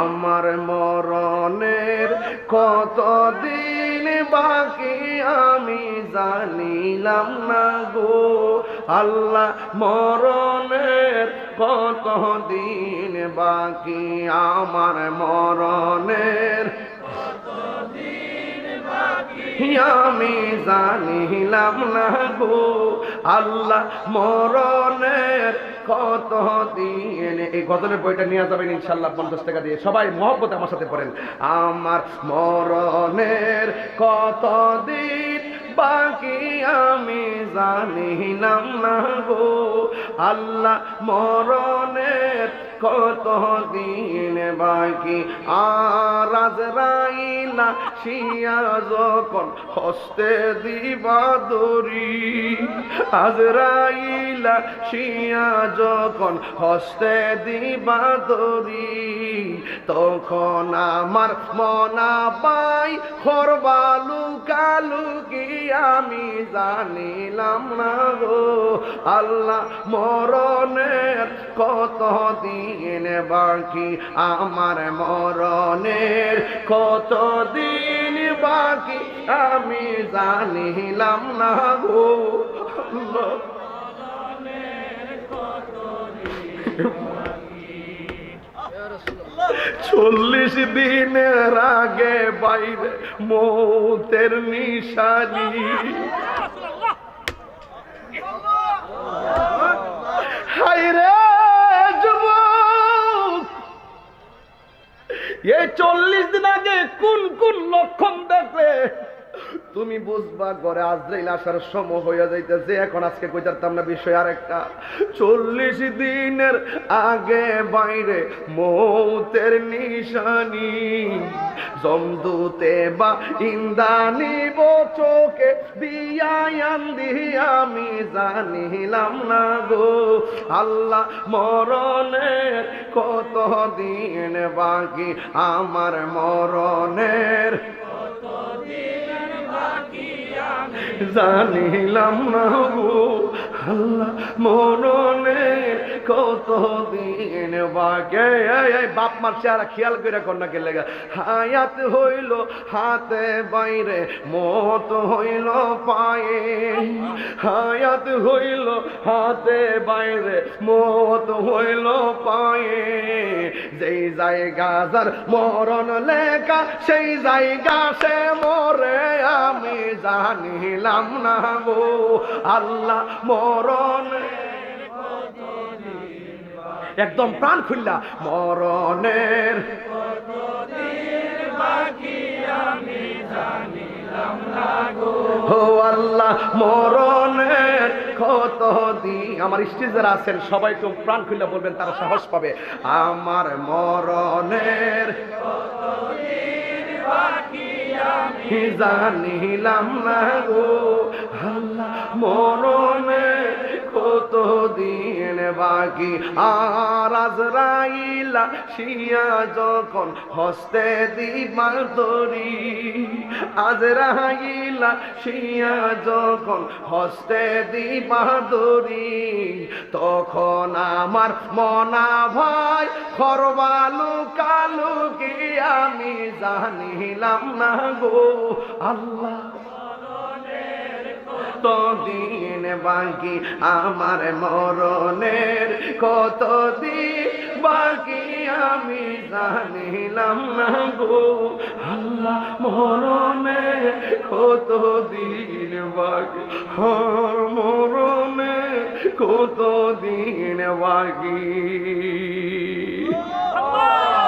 আমার মরণের কতদিন বাকি আমি জানিলাম না গো আল্লাহ মরণের কতদিন বাকি আমার মরণের আমি জানিলাম না গো আল্লাহ মরণের কতদিন। এই গজলের বইটা নিয়ে যাবেন ইনশাল্লাহ 50 টাকা দিয়ে। সবাই মহব্বতে আমার সাথে পড়েন। আমার মরণের কতদিন বাকি আমি জানিলাম না গো আল্লাহ মরণের কতদিন বাকি। আর আজরাইলা শিয়া যখন হস্তে দিবা দড়ি, আজরাইলা শিয়া যখন হস্তে দিবা দড়ি, তখন আমার মনা পাই করবা লুকালুকি আমি জানিলাম না গো আল্লাহ মরণের কতদিন বাকি আমার মরণের কতদিন বাকি আমি জানিলাম না গো আল্লাহ 40 দিনের আগে বাইরে মৌতের নিশানি। হায়রে যুবক, এই 40 দিন আগে কোন কোন লক্ষণ দেখলে তুমি বুঝবা ঘরে আজরাইল আসার সময় হয়ে যাইতেছে। এখন আজকে কইতাম না বিষয় আরেকটা। 40 দিনের আগে বাইরে মৌতের নিশানি, জমদূতে বা ইন্দানি চোখে দিয়ায়ান দিয়ে আমি জানিলাম না গো আল্লাহ মরণের কতদিন বাকি আমার মরণের জানিলাম না গো আল্লাহ মরণের কতদিন বাকি। বাপ মার চেহারা খেয়াল করে কন্যা কে লেগা। হায়াত হইল হাতে বাইরে মত হইল পায়ে, হায়াত হইল হাতে বাইরে মত হইল পায়ে। যেই জায়গা যার মরণ লেখা সেই জায়গা সে মরে আমি জানিলাম না গো আল্লাহ মরণ। একদম প্রাণ খুললা মরণের ও আল্লাহ মরণের কতদিন। আমার স্টেজ যারা আছেন সবাই তো প্রাণ খুললা বলবেন, তারা সাহস পাবে। আমার মরণের জানিলাম না গো আল্লাহ মরণের কতদিন বাকি। আর আজরাইলা শিয়া যখন হস্তে দিবা দড়ি, আজরাইলা শিয়া যখন হস্তে দিবা দড়ি, তখন আমার মনা ভাই করবা লুকালুকি আমি জানিলাম না গো আল্লাহ কতদিন বাকি আমার মরণের কতদিন বাকি আমি জানিলাম না গো আল্লাহ মরণের কতদিন বাকি মরণের কতদিন বাকি।